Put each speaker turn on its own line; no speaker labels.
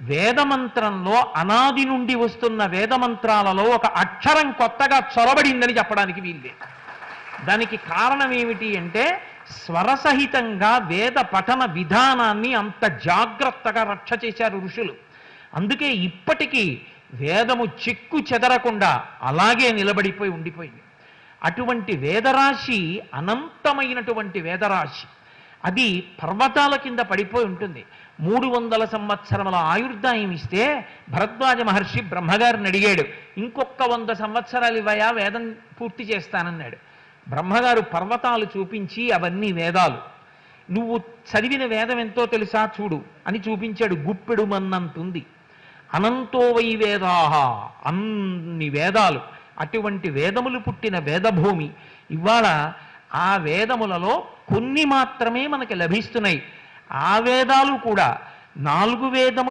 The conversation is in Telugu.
వేదమంత్రంలో అనాది నుండి వస్తున్న వేదమంత్రాలలో ఒక అక్షరం కొత్తగా చొరబడిందని చెప్పడానికి వీల్లేదు. దానికి కారణం ఏమిటి అంటే స్వరసహితంగా వేద పఠన విధానాన్ని అంత జాగ్రత్తగా రక్ష చేశారు ఋషులు. అందుకే ఇప్పటికీ వేదము చెక్కు చెదరకుండా అలాగే నిలబడిపోయి ఉండిపోయింది. అటువంటి వేదరాశి అనంతమైనటువంటి వేదరాశి. అది పర్వతాల కింద పడిపోయి ఉంటుంది. 300 సంవత్సరముల ఆయుర్దాయం ఇస్తే భరద్వాజ మహర్షి బ్రహ్మగారిని అడిగాడు, ఇంకొక 100 సంవత్సరాలు ఇవ్వయా వేదం పూర్తి చేస్తానన్నాడు. బ్రహ్మగారు పర్వతాలు చూపించి అవన్నీ వేదాలు, నువ్వు చదివిన వేదం ఎంతో తెలుసా చూడు అని చూపించాడు. గుప్పెడు మన్నంతుంది. అనంతో వై వేదాహ, అన్ని వేదాలు. అటువంటి వేదములు పుట్టిన వేదభూమి. ఇవాళ ఆ వేదములలో కొన్ని మాత్రమే మనకి లభిస్తున్నాయి. ఆ వేదాలు కూడా 4 వేదములు